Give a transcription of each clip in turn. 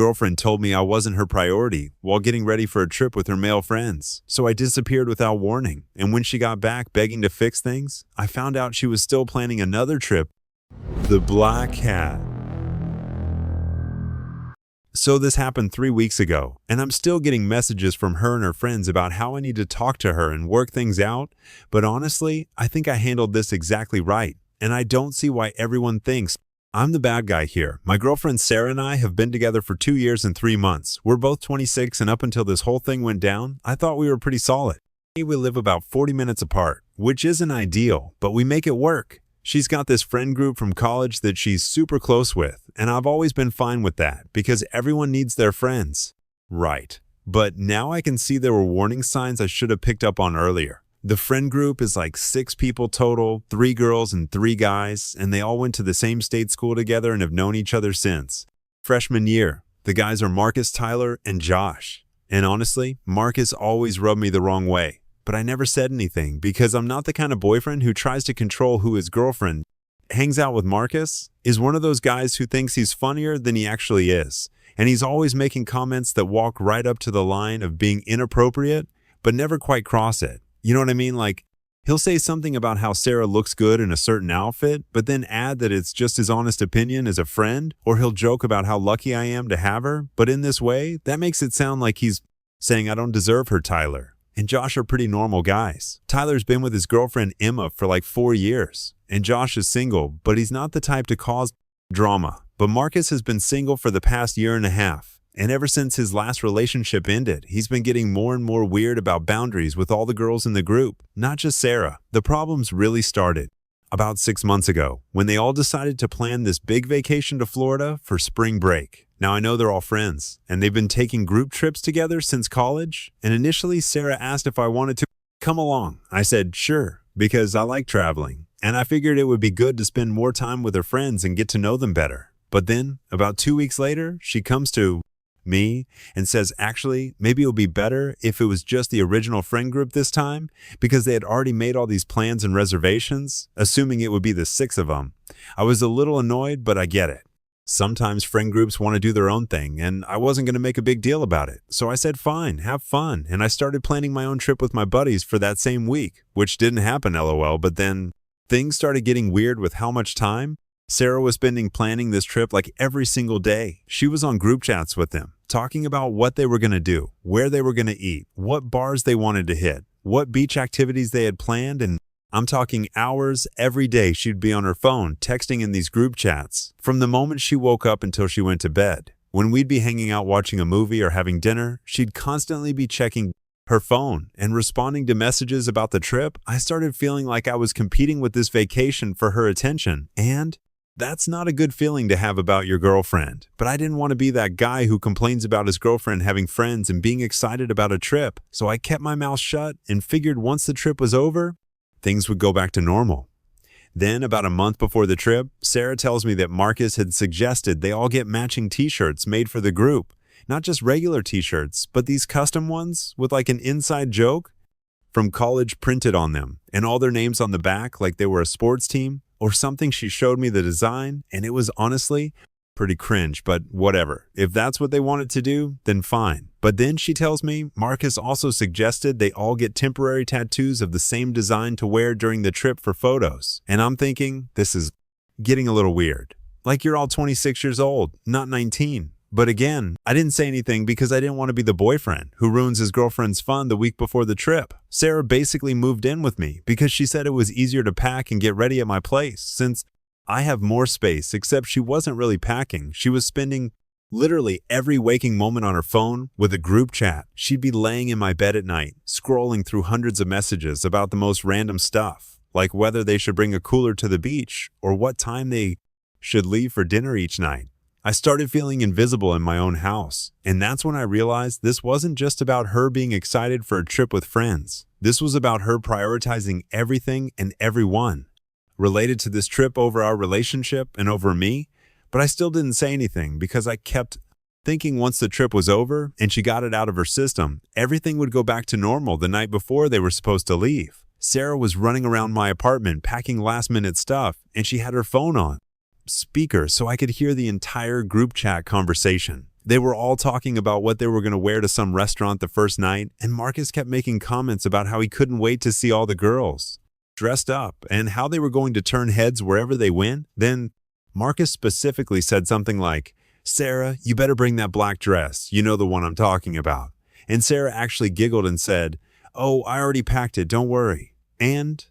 girlfriend told me I wasn't her priority while getting ready for a trip with her male friends. So I disappeared without warning, and when she got back begging to fix things, I found out she was still planning another trip. The Black Hat. So this happened 3 weeks ago, and I'm still getting messages from her and her friends about how I need to talk to her and work things out, but honestly, I think I handled this exactly right, and I don't see why everyone thinks I'm the bad guy here. My girlfriend Sarah and I have been together for 2 years and 3 months. We're both 26, and up until this whole thing went down, I thought we were pretty solid. We live about 40 minutes apart, which isn't ideal, but we make it work. She's got this friend group from college that she's super close with, and I've always been fine with that because everyone needs their friends. Right. But now I can see there were warning signs I should have picked up on earlier. The friend group is like 6 people total, 3 girls and 3 guys, and they all went to the same state school together and have known each other since freshman year. The guys are Marcus, Tyler, and Josh. And honestly, Marcus always rubbed me the wrong way. But I never said anything because I'm not the kind of boyfriend who tries to control who his girlfriend hangs out with. Marcus is one of those guys who thinks he's funnier than he actually is. And he's always making comments that walk right up to the line of being inappropriate, but never quite cross it. You know what I mean? Like, he'll say something about how Sarah looks good in a certain outfit, but then add that it's just his honest opinion as a friend, or he'll joke about how lucky I am to have her. But in this way, that makes it sound like he's saying I don't deserve her, Tyler. And Josh are pretty normal guys. Tyler's been with his girlfriend Emma for like 4 years, and Josh is single, but he's not the type to cause drama. But Marcus has been single for the past 1.5 years, and ever since his last relationship ended, he's been getting more and more weird about boundaries with all the girls in the group, not just Sarah. The problems really started about 6 months ago when they all decided to plan this big vacation to Florida for spring break. Now, I know they're all friends, and they've been taking group trips together since college, and initially Sarah asked if I wanted to come along. I said, sure, because I like traveling, and I figured it would be good to spend more time with her friends and get to know them better. But then, about 2 weeks later, she comes to me and says, actually, maybe it would be better if it was just the original friend group this time, because they had already made all these plans and reservations, assuming it would be the 6 of them. I was a little annoyed, but I get it. Sometimes friend groups want to do their own thing, and I wasn't going to make a big deal about it. So I said, fine, have fun. And I started planning my own trip with my buddies for that same week, which didn't happen, LOL. But then things started getting weird with how much time Sarah was spending planning this trip like every single day. She was on group chats with them, talking about what they were going to do, where they were going to eat, what bars they wanted to hit, what beach activities they had planned, and I'm talking hours every day. She'd be on her phone, texting in these group chats, from the moment she woke up until she went to bed. When we'd be hanging out watching a movie or having dinner, she'd constantly be checking her phone and responding to messages about the trip. I started feeling like I was competing with this vacation for her attention, and that's not a good feeling to have about your girlfriend. But I didn't want to be that guy who complains about his girlfriend having friends and being excited about a trip, so I kept my mouth shut and figured once the trip was over, things would go back to normal. Then, about a month before the trip, Sarah tells me that Marcus had suggested they all get matching t-shirts made for the group. Not just regular t-shirts, but these custom ones with like an inside joke from college printed on them, and all their names on the back like they were a sports team or something. She showed me the design, and it was honestly pretty cringe, but whatever. If that's what they wanted to do, then fine. But then she tells me Marcus also suggested they all get temporary tattoos of the same design to wear during the trip for photos. And I'm thinking, this is getting a little weird. Like you're all 26 years old, not 19. But again, I didn't say anything because I didn't want to be the boyfriend who ruins his girlfriend's fun the week before the trip. Sarah basically moved in with me because she said it was easier to pack and get ready at my place since I have more space, except she wasn't really packing. She was spending literally every waking moment on her phone with a group chat. She'd be laying in my bed at night, scrolling through hundreds of messages about the most random stuff, like whether they should bring a cooler to the beach or what time they should leave for dinner each night. I started feeling invisible in my own house, and that's when I realized this wasn't just about her being excited for a trip with friends. This was about her prioritizing everything and everyone related to this trip over our relationship and over me. But I still didn't say anything because I kept thinking once the trip was over and she got it out of her system, everything would go back to normal the night before they were supposed to leave. Sarah was running around my apartment packing last-minute stuff, and she had her phone on speaker so I could hear the entire group chat conversation. They were all talking about what they were going to wear to some restaurant the first night, and Marcus kept making comments about how he couldn't wait to see all the girls dressed up and how they were going to turn heads wherever they went. Then Marcus specifically said something like, "Sarah, you better bring that black dress. You know the one I'm talking about." And Sarah actually giggled and said, "Oh, I already packed it, don't worry." And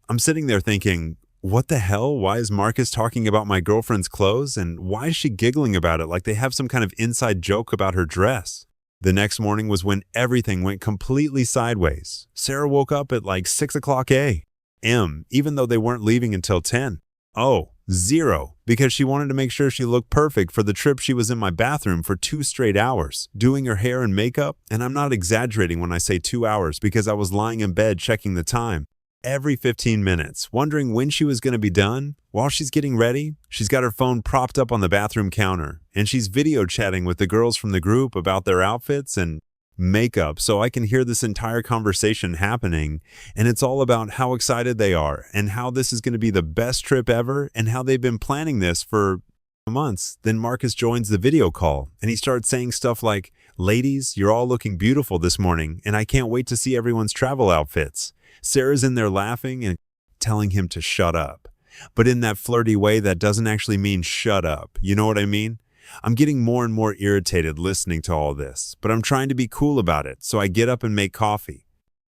I'm sitting there thinking, what the hell? Why is Marcus talking about my girlfriend's clothes? And why is she giggling about it like they have some kind of inside joke about her dress? The next morning was when everything went completely sideways. Sarah woke up at like 6 o'clock a.m., even though they weren't leaving until 10. Oh, 0, because she wanted to make sure she looked perfect for the trip. She was in my bathroom for 2 straight hours, doing her hair and makeup, and I'm not exaggerating when I say 2 hours because I was lying in bed checking the time every 15 minutes, wondering when she was going to be done. While she's getting ready, she's got her phone propped up on the bathroom counter, and she's video chatting with the girls from the group about their outfits and makeup, so I can hear this entire conversation happening, and it's all about how excited they are and how this is going to be the best trip ever and how they've been planning this for months. Then Marcus joins the video call, and he starts saying stuff like, "Ladies, you're all looking beautiful this morning, and I can't wait to see everyone's travel outfits." Sarah's in there laughing and telling him to shut up, but in that flirty way that doesn't actually mean shut up. You know what I mean? I'm getting more and more irritated listening to all this, but I'm trying to be cool about it, so I get up and make coffee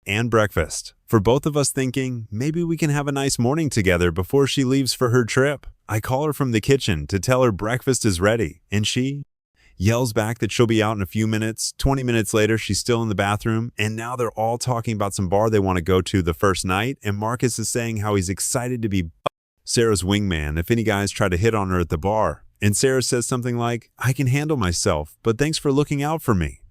and breakfast for both of us, thinking maybe we can have a nice morning together before she leaves for her trip. I call her from the kitchen to tell her breakfast is ready, and she yells back that she'll be out in a few minutes. 20 minutes later, she's still in the bathroom, and now they're all talking about some bar they want to go to the first night, and Marcus is saying how he's excited to be Sarah's wingman if any guys try to hit on her at the bar. And Sarah says something like, "I can handle myself, but thanks for looking out for me."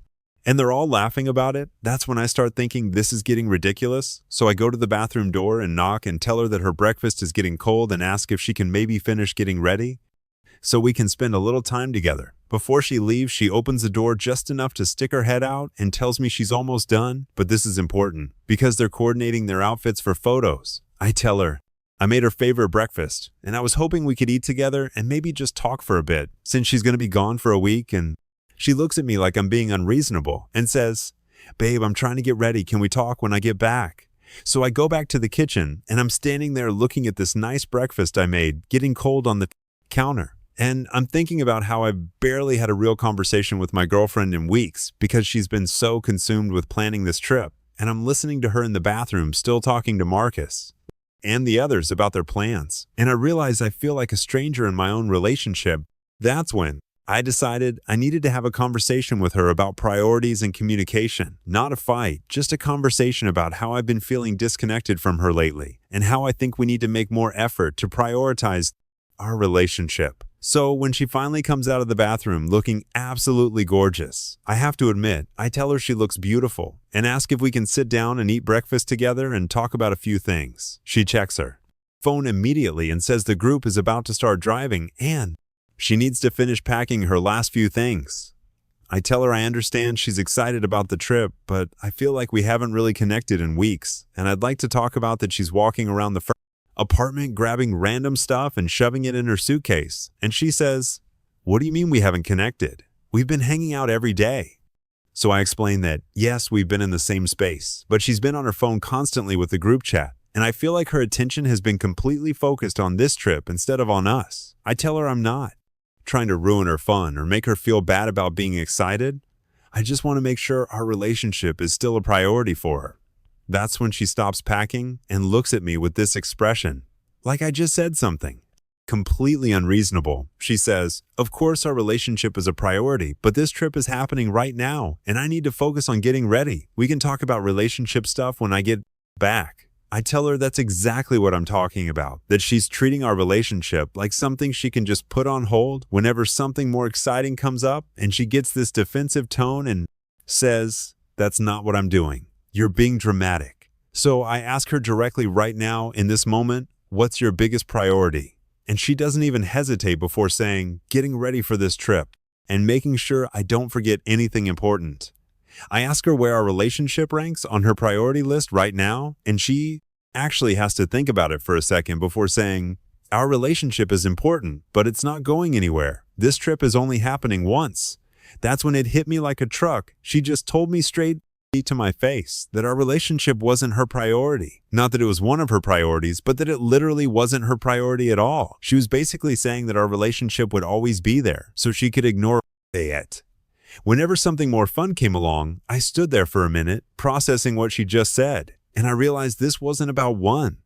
And they're all laughing about it. That's when I start thinking this is getting ridiculous. So I go to the bathroom door and knock and tell her that her breakfast is getting cold and ask if she can maybe finish getting ready so we can spend a little time together. Before she leaves, she opens the door just enough to stick her head out and tells me she's almost done. But this is important because they're coordinating their outfits for photos. I tell her I made her favorite breakfast, and I was hoping we could eat together and maybe just talk for a bit since she's going to be gone for a week. And she looks at me like I'm being unreasonable and says, "Babe, I'm trying to get ready. Can we talk when I get back?" So I go back to the kitchen, and I'm standing there looking at this nice breakfast I made, getting cold on the counter. And I'm thinking about how I've barely had a real conversation with my girlfriend in weeks because she's been so consumed with planning this trip. And I'm listening to her in the bathroom, still talking to Marcus and the others about their plans. And I realize I feel like a stranger in my own relationship. That's when I decided I needed to have a conversation with her about priorities and communication. Not a fight, just a conversation about how I've been feeling disconnected from her lately and how I think we need to make more effort to prioritize our relationship. So when she finally comes out of the bathroom looking absolutely gorgeous, I have to admit, I tell her she looks beautiful and ask if we can sit down and eat breakfast together and talk about a few things. She checks her phone immediately and says the group is about to start driving and she needs to finish packing her last few things. I tell her I understand she's excited about the trip, but I feel like we haven't really connected in weeks, and I'd like to talk about that she's walking around the apartment grabbing random stuff and shoving it in her suitcase. And she says, "What do you mean we haven't connected? We've been hanging out every day." So I explain that, yes, we've been in the same space, but she's been on her phone constantly with the group chat, and I feel like her attention has been completely focused on this trip instead of on us. I tell her I'm not trying to ruin her fun or make her feel bad about being excited. I just want to make sure our relationship is still a priority for her. That's when she stops packing and looks at me with this expression, like I just said something completely unreasonable. She says, "Of course our relationship is a priority, but this trip is happening right now, and I need to focus on getting ready. We can talk about relationship stuff when I get back." I tell her that's exactly what I'm talking about, that she's treating our relationship like something she can just put on hold whenever something more exciting comes up, and she gets this defensive tone and says, "That's not what I'm doing. You're being dramatic." So I ask her directly right now in this moment, "What's your biggest priority?" And she doesn't even hesitate before saying, "Getting ready for this trip and making sure I don't forget anything important." I ask her where our relationship ranks on her priority list right now, and she actually has to think about it for a second before saying, "Our relationship is important, but it's not going anywhere. This trip is only happening once." That's when it hit me like a truck. She just told me straight to my face that our relationship wasn't her priority. Not that it was one of her priorities, but that it literally wasn't her priority at all. She was basically saying that our relationship would always be there, so she could ignore it. Whenever something more fun came along, I stood there for a minute, processing what she just said, and I realized this wasn't about one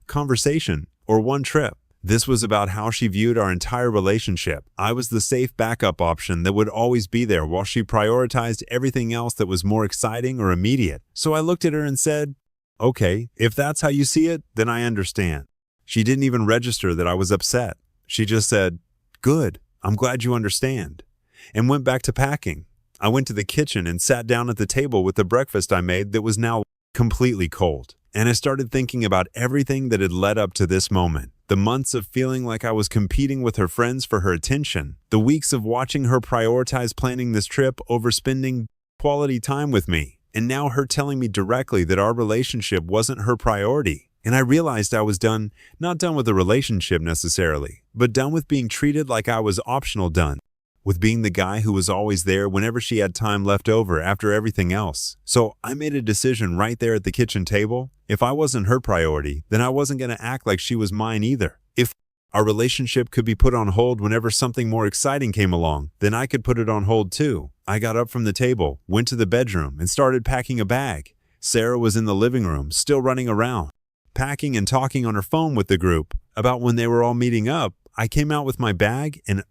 conversation or one trip. This was about how she viewed our entire relationship. I was the safe backup option that would always be there while she prioritized everything else that was more exciting or immediate. So I looked at her and said, "Okay, if that's how you see it, then I understand." She didn't even register that I was upset. She just said, "Good, I'm glad you understand," and went back to packing. I went to the kitchen and sat down at the table with the breakfast I made that was now completely cold. And I started thinking about everything that had led up to this moment. The months of feeling like I was competing with her friends for her attention. The weeks of watching her prioritize planning this trip over spending quality time with me. And now her telling me directly that our relationship wasn't her priority. And I realized I was done, not done with the relationship necessarily, but done with being treated like I was optional, done with being the guy who was always there whenever she had time left over after everything else. So I made a decision right there at the kitchen table. If I wasn't her priority, then I wasn't going to act like she was mine either. If our relationship could be put on hold whenever something more exciting came along, then I could put it on hold too. I got up from the table, went to the bedroom, and started packing a bag. Sarah was in the living room, still running around, packing and talking on her phone with the group about when they were all meeting up. I came out with my bag and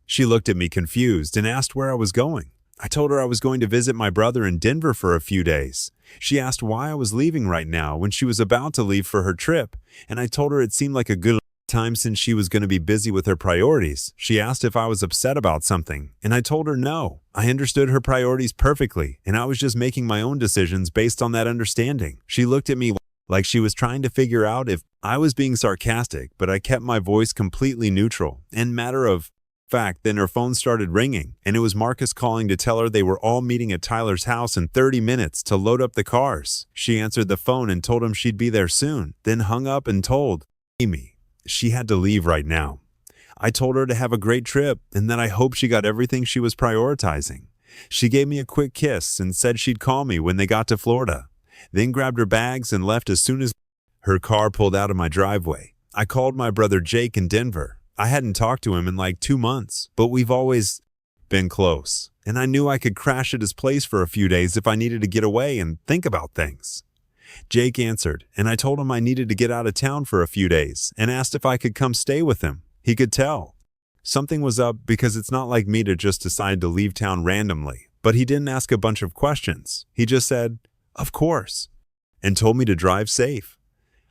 she looked at me confused and asked where I was going. I told her I was going to visit my brother in Denver for a few days. She asked why I was leaving right now when she was about to leave for her trip, and I told her it seemed like a good time since she was going to be busy with her priorities. She asked if I was upset about something, and I told her no. I understood her priorities perfectly, and I was just making my own decisions based on that understanding. She looked at me like she was trying to figure out if I was being sarcastic, but I kept my voice completely neutral and matter of fact. Then her phone started ringing, and it was Marcus calling to tell her they were all meeting at Tyler's house in 30 minutes to load up the cars. She answered the phone and told him she'd be there soon, then hung up and told Amy she had to leave right now. I told her to have a great trip and that I hoped she got everything she was prioritizing. She gave me a quick kiss and said she'd call me when they got to Florida, then grabbed her bags and left as soon as her car pulled out of my driveway. I called my brother Jake in Denver. I hadn't talked to him in like 2 months, but we've always been close, and I knew I could crash at his place for a few days if I needed to get away and think about things. Jake answered, and I told him I needed to get out of town for a few days and asked if I could come stay with him. He could tell something was up because it's not like me to just decide to leave town randomly, but he didn't ask a bunch of questions. He just said, "Of course," and told me to drive safe.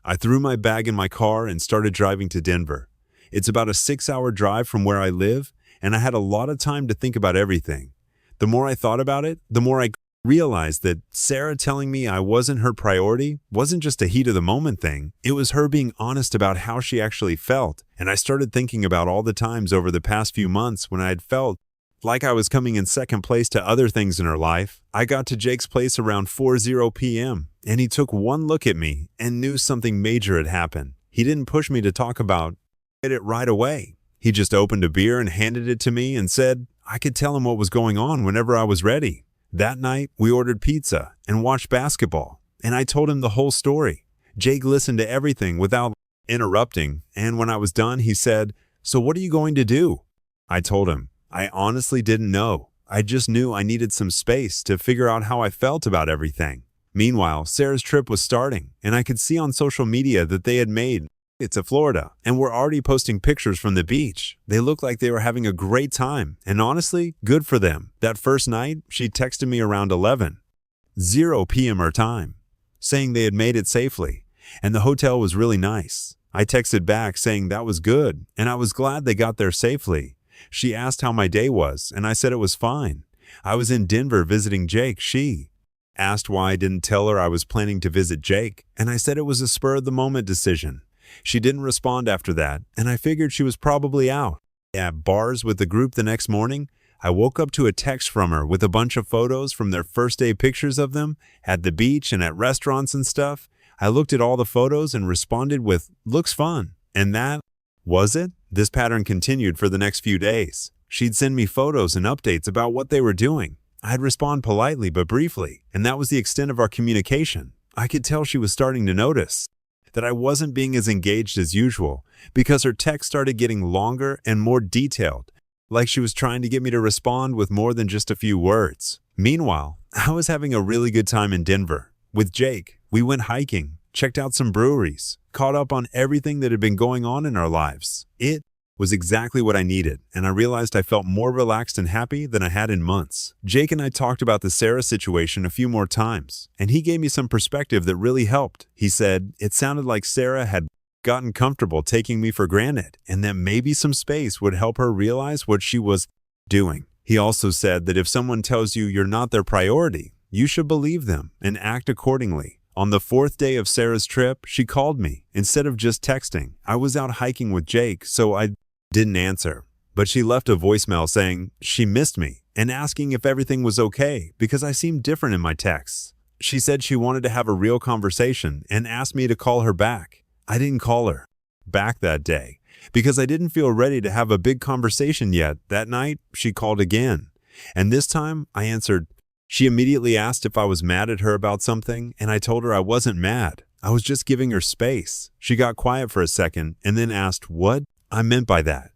I threw my bag in my car and started driving to Denver. It's about a 6-hour drive from where I live, and I had a lot of time to think about everything. The more I thought about it, the more I realized that Sarah telling me I wasn't her priority wasn't just a heat of the moment thing. It was her being honest about how she actually felt. And I started thinking about all the times over the past few months when I had felt like I was coming in second place to other things in her life. I got to Jake's place around 4:00 p.m. and he took one look at me and knew something major had happened. He didn't push me to talk about it right away. He just opened a beer and handed it to me and said I could tell him what was going on whenever I was ready. That night, we ordered pizza and watched basketball, and I told him the whole story. Jake listened to everything without interrupting, and when I was done, he said, "So what are you going to do?" I told him I honestly didn't know. I just knew I needed some space to figure out how I felt about everything. Meanwhile, Sarah's trip was starting, and I could see on social media that they had made it to Florida and were already posting pictures from the beach. They looked like they were having a great time, and honestly, good for them. That first night, she texted me around 11:00 p.m. her time, saying they had made it safely, and the hotel was really nice. I texted back saying that was good, and I was glad they got there safely. She asked how my day was, and I said it was fine. I was in Denver visiting Jake. She asked why I didn't tell her I was planning to visit Jake, and I said it was a spur-of-the-moment decision. She didn't respond after that, and I figured she was probably out at bars with the group the next morning. I woke up to a text from her with a bunch of photos from their first day pictures of them at the beach and at restaurants and stuff. I looked at all the photos and responded with, "Looks fun." And that was it. This pattern continued for the next few days. She'd send me photos and updates about what they were doing. I'd respond politely but briefly, and that was the extent of our communication. I could tell she was starting to notice that I wasn't being as engaged as usual because her text started getting longer and more detailed, like she was trying to get me to respond with more than just a few words. Meanwhile, I was having a really good time in Denver. With Jake, we went hiking, checked out some breweries, caught up on everything that had been going on in our lives. It was exactly what I needed, and I realized I felt more relaxed and happy than I had in months. Jake and I talked about the Sarah situation a few more times, and he gave me some perspective that really helped. He said it sounded like Sarah had gotten comfortable taking me for granted, and that maybe some space would help her realize what she was doing. He also said that if someone tells you you're not their priority, you should believe them and act accordingly. On the 4th day of Sarah's trip, she called me instead of just texting. I was out hiking with Jake, so I didn't answer, but she left a voicemail saying she missed me and asking if everything was okay because I seemed different in my texts. She said she wanted to have a real conversation and asked me to call her back. I didn't call her back that day because I didn't feel ready to have a big conversation yet. That night, she called again, and this time I answered. She immediately asked if I was mad at her about something, and I told her I wasn't mad. I was just giving her space. She got quiet for a second and then asked what I meant by that.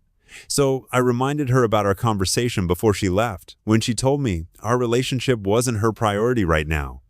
So I reminded her about our conversation before she left, when she told me our relationship wasn't her priority right now.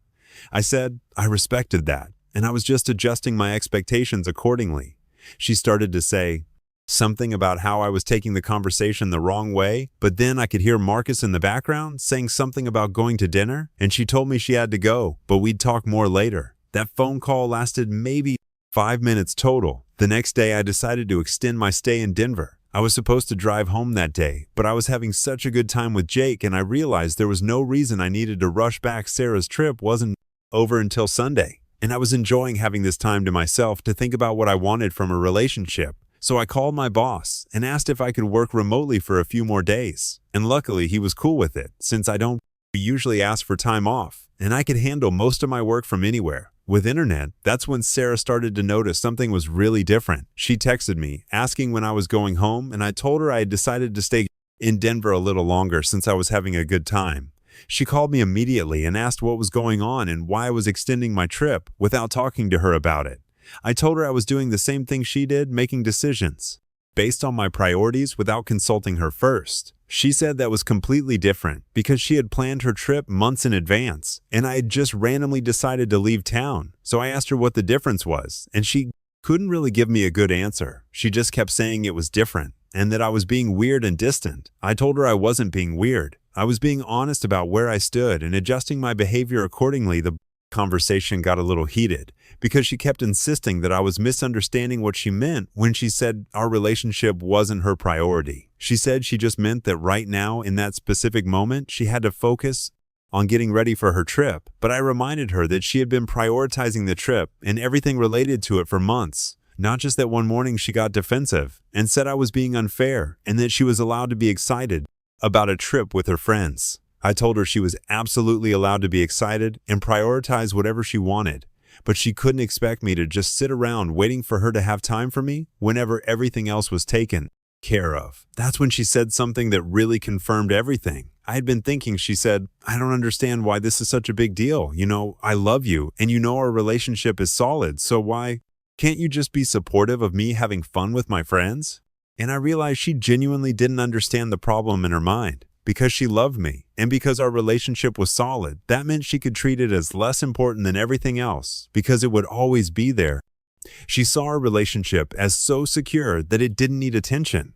I said I respected that, and I was just adjusting my expectations accordingly. She started to say something about how I was taking the conversation the wrong way, but then I could hear Marcus in the background saying something about going to dinner, and she told me she had to go, but we'd talk more later. That phone call lasted maybe 5 minutes total. The next day, I decided to extend my stay in Denver. I was supposed to drive home that day, but I was having such a good time with Jake, and I realized there was no reason I needed to rush back. Sarah's trip wasn't over until Sunday, and I was enjoying having this time to myself to think about what I wanted from a relationship. So I called my boss and asked if I could work remotely for a few more days, and luckily he was cool with it, since I don't usually ask for time off, and I could handle most of my work from anywhere. With internet, that's when Sarah started to notice something was really different. She texted me, asking when I was going home, and I told her I had decided to stay in Denver a little longer since I was having a good time. She called me immediately and asked what was going on and why I was extending my trip without talking to her about it. I told her I was doing the same thing she did, making decisions based on my priorities without consulting her first. She said that was completely different because she had planned her trip months in advance, and I had just randomly decided to leave town. So I asked her what the difference was, and she couldn't really give me a good answer. She just kept saying it was different and that I was being weird and distant. I told her I wasn't being weird. I was being honest about where I stood and adjusting my behavior accordingly. The conversation got a little heated because she kept insisting that I was misunderstanding what she meant when she said our relationship wasn't her priority. She said she just meant that right now, in that specific moment, she had to focus on getting ready for her trip. But I reminded her that she had been prioritizing the trip and everything related to it for months. Not just that one morning she got defensive and said I was being unfair and that she was allowed to be excited about a trip with her friends. I told her she was absolutely allowed to be excited and prioritize whatever she wanted, but she couldn't expect me to just sit around waiting for her to have time for me whenever everything else was taken care of. That's when she said something that really confirmed everything. I had been thinking. She said, I don't understand why this is such a big deal. You know, I love you and you know our relationship is solid, so why can't you just be supportive of me having fun with my friends? And I realized she genuinely didn't understand the problem in her mind. Because she loved me, and because our relationship was solid, that meant she could treat it as less important than everything else, because it would always be there. She saw our relationship as so secure that it didn't need attention.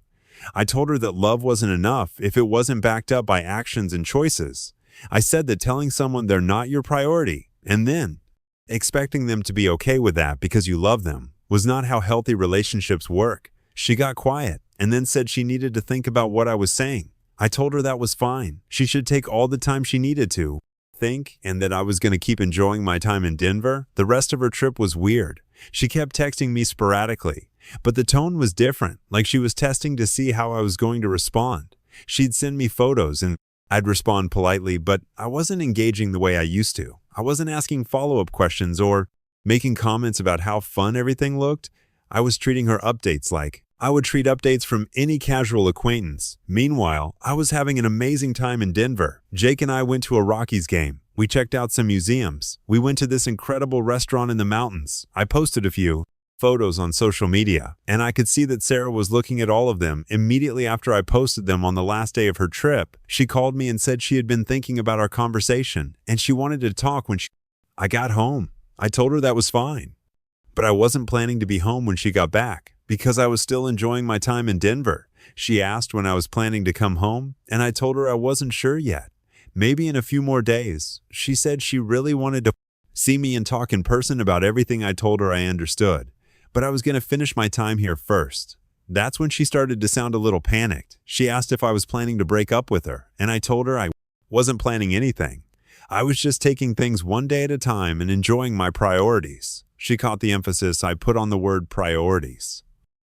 I told her that love wasn't enough if it wasn't backed up by actions and choices. I said that telling someone they're not your priority, and then expecting them to be okay with that because you love them, was not how healthy relationships work. She got quiet, and then said she needed to think about what I was saying. I told her that was fine. She should take all the time she needed to think, and that I was going to keep enjoying my time in Denver. The rest of her trip was weird. She kept texting me sporadically, but the tone was different, like she was testing to see how I was going to respond. She'd send me photos and I'd respond politely, but I wasn't engaging the way I used to. I wasn't asking follow-up questions or making comments about how fun everything looked. I was treating her updates like I would treat updates from any casual acquaintance. Meanwhile, I was having an amazing time in Denver. Jake and I went to a Rockies game. We checked out some museums. We went to this incredible restaurant in the mountains. I posted a few photos on social media, and I could see that Sarah was looking at all of them. Immediately after I posted them on the last day of her trip, she called me and said she had been thinking about our conversation, and she wanted to talk when I got home. I told her that was fine, but I wasn't planning to be home when she got back, because I was still enjoying my time in Denver. She asked when I was planning to come home, and I told her I wasn't sure yet. Maybe in a few more days. She said she really wanted to see me and talk in person about everything. I told her I understood, but I was going to finish my time here first. That's when she started to sound a little panicked. She asked if I was planning to break up with her, and I told her I wasn't planning anything. I was just taking things one day at a time and enjoying my priorities. She caught the emphasis I put on the word priorities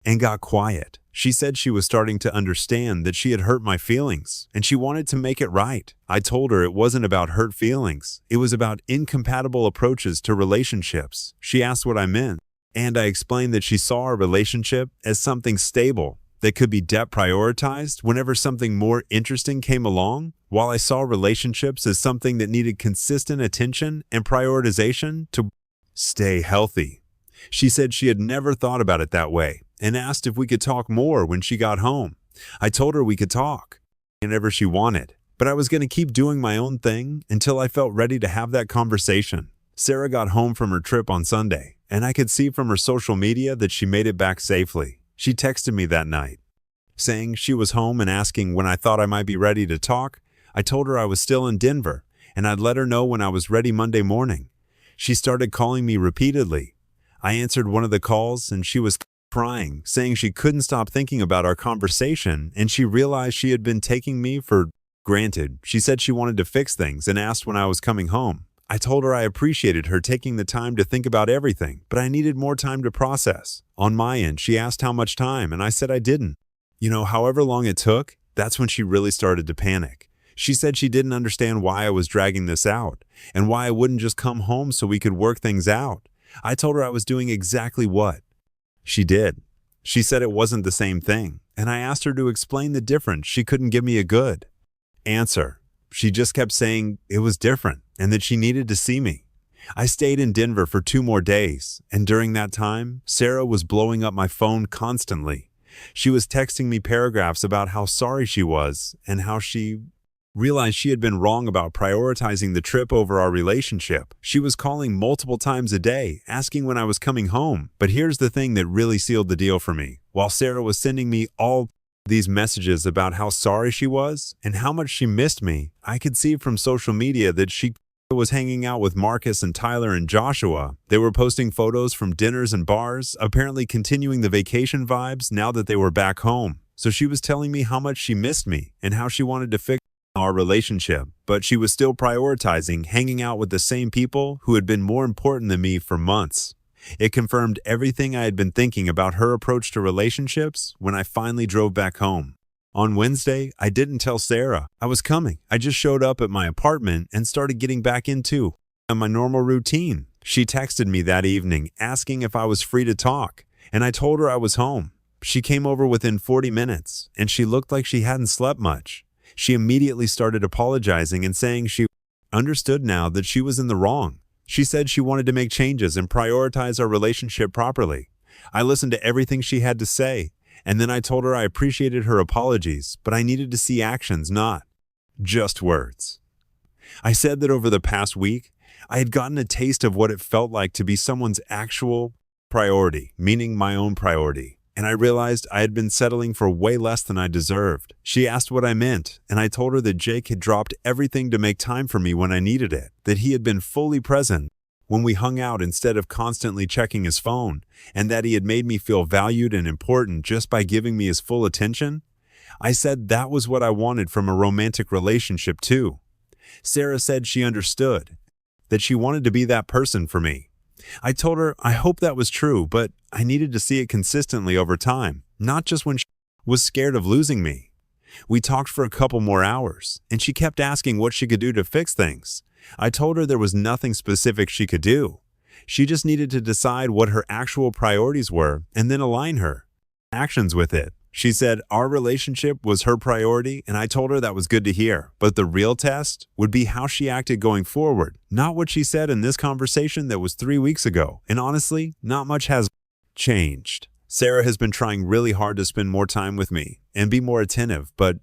and got quiet. She said she was starting to understand that she had hurt my feelings, and she wanted to make it right. I told her it wasn't about hurt feelings. It was about incompatible approaches to relationships. She asked what I meant, and I explained that she saw our relationship as something stable that could be deprioritized whenever something more interesting came along, while I saw relationships as something that needed consistent attention and prioritization to stay healthy. She said she had never thought about it that way and asked if we could talk more when she got home. I told her we could talk whenever she wanted, but I was going to keep doing my own thing until I felt ready to have that conversation. Sarah got home from her trip on Sunday, and I could see from her social media that she made it back safely. She texted me that night, saying she was home and asking when I thought I might be ready to talk. I told her I was still in Denver, and I'd let her know when I was ready Monday morning. She started calling me repeatedly. I answered one of the calls, and she was crying, saying she couldn't stop thinking about our conversation, and she realized she had been taking me for granted. She said she wanted to fix things and asked when I was coming home. I told her I appreciated her taking the time to think about everything, but I needed more time to process. On my end, she asked how much time, and I said I didn't. However long it took, that's when she really started to panic. She said she didn't understand why I was dragging this out, and why I wouldn't just come home so we could work things out. I told her I was doing exactly what she did. She said it wasn't the same thing, and I asked her to explain the difference. She couldn't give me a good answer. She just kept saying it was different and that she needed to see me. I stayed in Denver for 2 more days, and during that time, Sarah was blowing up my phone constantly. She was texting me paragraphs about how sorry she was and how she realized she had been wrong about prioritizing the trip over our relationship. She was calling multiple times a day, asking when I was coming home. But here's the thing that really sealed the deal for me. While Sarah was sending me all these messages about how sorry she was and how much she missed me, I could see from social media that she was hanging out with Marcus and Tyler and Joshua. They were posting photos from dinners and bars, apparently continuing the vacation vibes now that they were back home. So she was telling me how much she missed me and how she wanted to fix our relationship, but she was still prioritizing hanging out with the same people who had been more important than me for months. It confirmed everything I had been thinking about her approach to relationships when I finally drove back home. On Wednesday, I didn't tell Sarah I was coming. I just showed up at my apartment and started getting back into my normal routine. She texted me that evening asking if I was free to talk, and I told her I was home. She came over within 40 minutes, and she looked like she hadn't slept much. She immediately started apologizing and saying she understood now that she was in the wrong. She said she wanted to make changes and prioritize our relationship properly. I listened to everything she had to say, and then I told her I appreciated her apologies, but I needed to see actions, not just words. I said that over the past week, I had gotten a taste of what it felt like to be someone's actual priority, meaning my own priority. And I realized I had been settling for way less than I deserved. She asked what I meant, and I told her that Jake had dropped everything to make time for me when I needed it, that he had been fully present when we hung out instead of constantly checking his phone, and that he had made me feel valued and important just by giving me his full attention. I said that was what I wanted from a romantic relationship too. Sarah said she understood, that she wanted to be that person for me. I told her I hoped that was true, but I needed to see it consistently over time, not just when she was scared of losing me. We talked for a couple more hours, and she kept asking what she could do to fix things. I told her there was nothing specific she could do. She just needed to decide what her actual priorities were and then align her actions with it. She said our relationship was her priority, and I told her that was good to hear. But the real test would be how she acted going forward, not what she said in this conversation that was 3 weeks ago. And honestly, not much has changed. Sarah has been trying really hard to spend more time with me and be more attentive, but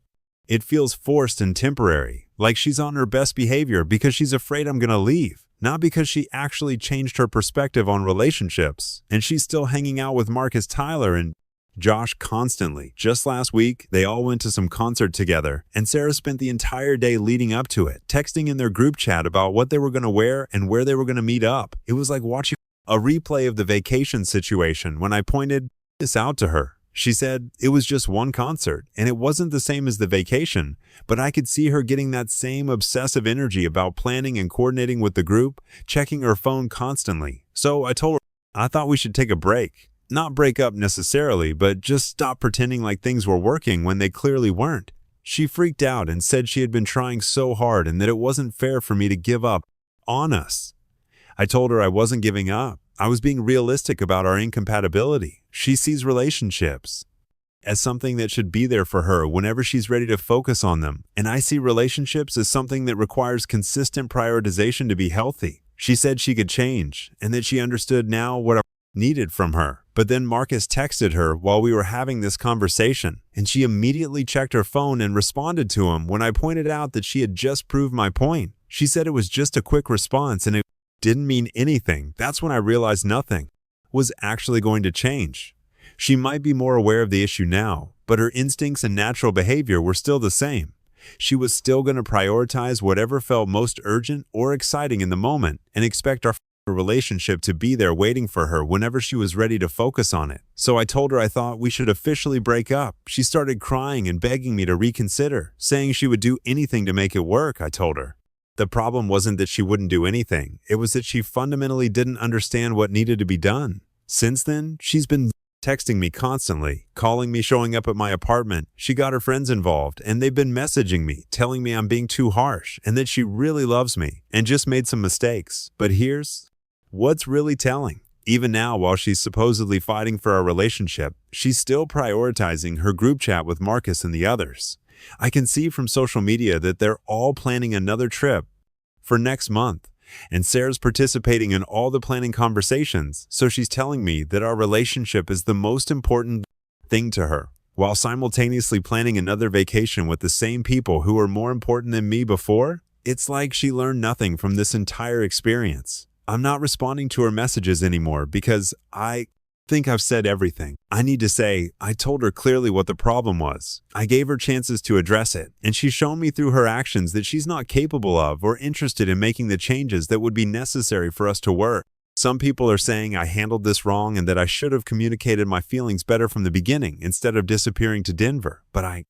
it feels forced and temporary, like she's on her best behavior because she's afraid I'm gonna leave, not because she actually changed her perspective on relationships. And she's still hanging out with Marcus, Tyler, and Josh constantly. Just last week, they all went to some concert together, and Sarah spent the entire day leading up to it, texting in their group chat about what they were going to wear and where they were going to meet up. It was like watching a replay of the vacation situation when I pointed this out to her. She said it was just one concert, and it wasn't the same as the vacation, but I could see her getting that same obsessive energy about planning and coordinating with the group, checking her phone constantly. So I told her I thought we should take a break. Not break up necessarily, but just stop pretending like things were working when they clearly weren't. She freaked out and said she had been trying so hard and that it wasn't fair for me to give up on us. I told her I wasn't giving up. I was being realistic about our incompatibility. She sees relationships as something that should be there for her whenever she's ready to focus on them, and I see relationships as something that requires consistent prioritization to be healthy. She said she could change and that she understood now what I needed from her. But then Marcus texted her while we were having this conversation, and she immediately checked her phone and responded to him when I pointed out that she had just proved my point. She said it was just a quick response and it didn't mean anything. That's when I realized nothing was actually going to change. She might be more aware of the issue now, but her instincts and natural behavior were still the same. She was still going to prioritize whatever felt most urgent or exciting in the moment and expect our relationship to be there waiting for her whenever she was ready to focus on it. So I told her I thought we should officially break up. She started crying and begging me to reconsider, saying she would do anything to make it work, I told her. The problem wasn't that she wouldn't do anything. It was that she fundamentally didn't understand what needed to be done. Since then, she's been texting me constantly, calling me, showing up at my apartment. She got her friends involved, and they've been messaging me, telling me I'm being too harsh and that she really loves me and just made some mistakes. But here's what's really telling. Even now, while she's supposedly fighting for our relationship, she's still prioritizing her group chat with Marcus and the others. I can see from social media that they're all planning another trip for next month, and Sarah's participating in all the planning conversations, so she's telling me that our relationship is the most important thing to her, while simultaneously planning another vacation with the same people who were more important than me before. It's like she learned nothing from this entire experience. I'm not responding to her messages anymore because I think I've said everything I need to say. I told her clearly what the problem was. I gave her chances to address it, and she's shown me through her actions that she's not capable of or interested in making the changes that would be necessary for us to work. Some people are saying I handled this wrong and that I should have communicated my feelings better from the beginning instead of disappearing to Denver. But I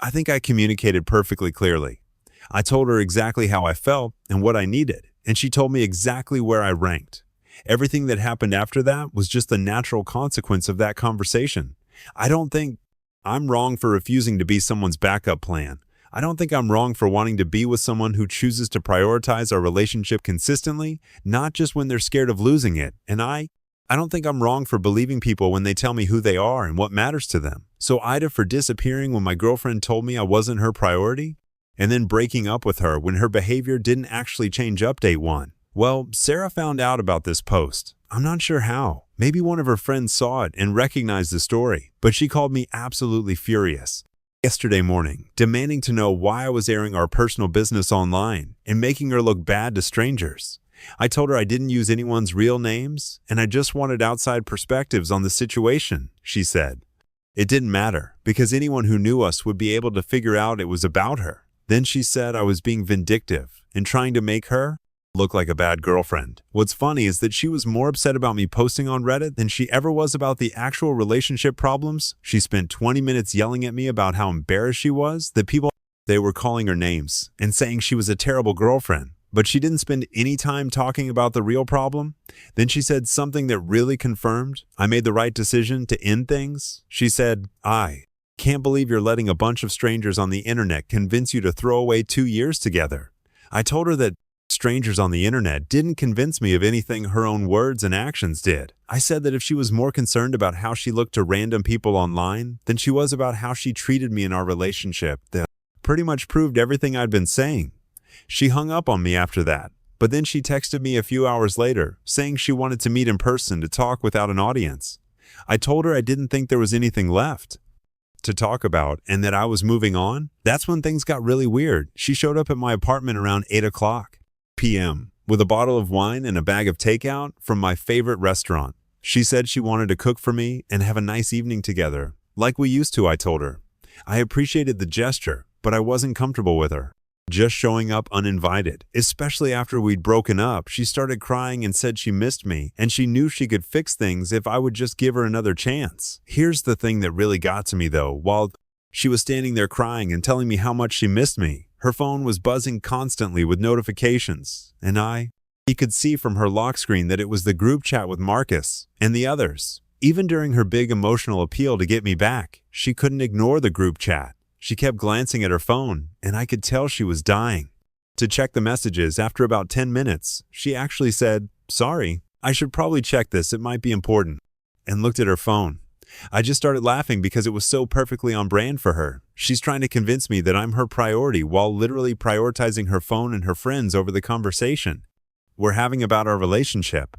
think I communicated perfectly clearly. I told her exactly how I felt and what I needed, and she told me exactly where I ranked. Everything that happened after that was just the natural consequence of that conversation. I don't think I'm wrong for refusing to be someone's backup plan. I don't think I'm wrong for wanting to be with someone who chooses to prioritize our relationship consistently, not just when they're scared of losing it. And I don't think I'm wrong for believing people when they tell me who they are and what matters to them. So Ida for disappearing when my girlfriend told me I wasn't her priority, and then breaking up with her when her behavior didn't actually change. Update 1. Well, Sarah found out about this post. I'm not sure how. Maybe one of her friends saw it and recognized the story, but she called me absolutely furious yesterday morning, demanding to know why I was airing our personal business online and making her look bad to strangers. I told her I didn't use anyone's real names and I just wanted outside perspectives on the situation, she said. It didn't matter because anyone who knew us would be able to figure out it was about her. Then she said I was being vindictive and trying to make her look like a bad girlfriend. What's funny is that she was more upset about me posting on Reddit than she ever was about the actual relationship problems. She spent 20 minutes yelling at me about how embarrassed she was that they were calling her names and saying she was a terrible girlfriend. But she didn't spend any time talking about the real problem. Then she said something that really confirmed I made the right decision to end things. She said, I can't believe you're letting a bunch of strangers on the internet convince you to throw away 2 years together. I told her that strangers on the internet didn't convince me of anything her own words and actions did. I said that if she was more concerned about how she looked to random people online than she was about how she treated me in our relationship, that pretty much proved everything I'd been saying. She hung up on me after that, but then she texted me a few hours later, saying she wanted to meet in person to talk without an audience. I told her I didn't think there was anything left to talk about and that I was moving on. That's when things got really weird. She showed up at my apartment around 8 o'clock p.m. with a bottle of wine and a bag of takeout from my favorite restaurant. She said she wanted to cook for me and have a nice evening together, like we used to, I told her. I appreciated the gesture, but I wasn't comfortable with her just showing up uninvited. Especially after we'd broken up, she started crying and said she missed me, and she knew she could fix things if I would just give her another chance. Here's the thing that really got to me though. While she was standing there crying and telling me how much she missed me, her phone was buzzing constantly with notifications, and he could see from her lock screen that it was the group chat with Marcus and the others. Even during her big emotional appeal to get me back, she couldn't ignore the group chat. She kept glancing at her phone, and I could tell she was dying to check the messages. After about 10 minutes, she actually said, "Sorry, I should probably check this, it might be important," and looked at her phone. I just started laughing because it was so perfectly on brand for her. She's trying to convince me that I'm her priority while literally prioritizing her phone and her friends over the conversation we're having about our relationship.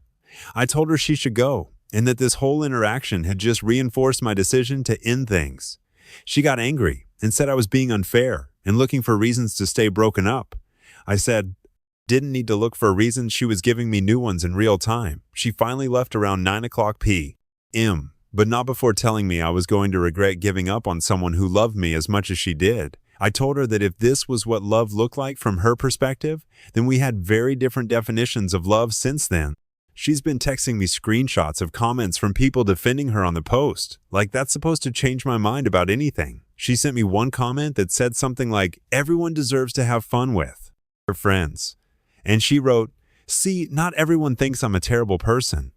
I told her she should go, and that this whole interaction had just reinforced my decision to end things. She got angry and said I was being unfair and looking for reasons to stay broken up. I said, didn't need to look for reasons, she was giving me new ones in real time. She finally left around 9 o'clock p.m., but not before telling me I was going to regret giving up on someone who loved me as much as she did. I told her that if this was what love looked like from her perspective, then we had very different definitions of love since then. She's been texting me screenshots of comments from people defending her on the post, like that's supposed to change my mind about anything. She sent me one comment that said something like, "Everyone deserves to have fun with her friends." And she wrote, "See, not everyone thinks I'm a terrible person."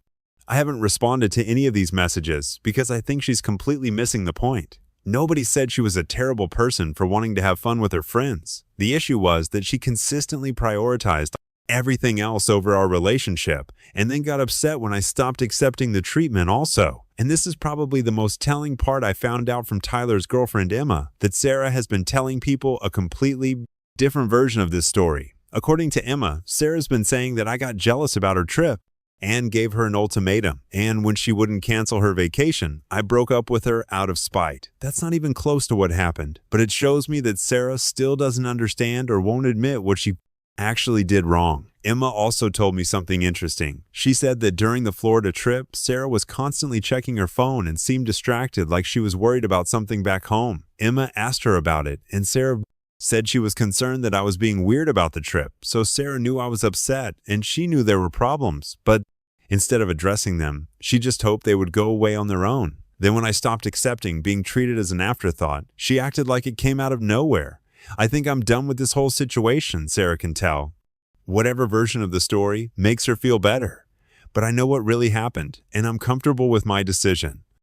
I haven't responded to any of these messages because I think she's completely missing the point. Nobody said she was a terrible person for wanting to have fun with her friends. The issue was that she consistently prioritized everything else over our relationship, and then got upset when I stopped accepting the treatment also. And this is probably the most telling part. I found out from Tyler's girlfriend Emma that Sarah has been telling people a completely different version of this story. According to Emma, Sarah's been saying that I got jealous about her trip and gave her an ultimatum, and when she wouldn't cancel her vacation, I broke up with her out of spite. That's not even close to what happened, but it shows me that Sarah still doesn't understand or won't admit what she actually did wrong. Emma also told me something interesting. She said that during the Florida trip, Sarah was constantly checking her phone and seemed distracted, like she was worried about something back home. Emma asked her about it, and Sarah said she was concerned that I was being weird about the trip. So Sarah knew I was upset, and she knew there were problems, but instead of addressing them, she just hoped they would go away on their own. Then when I stopped accepting being treated as an afterthought, she acted like it came out of nowhere. I think I'm done with this whole situation, Sarah can tell. Whatever version of the story makes her feel better. But I know what really happened, and I'm comfortable with my decision.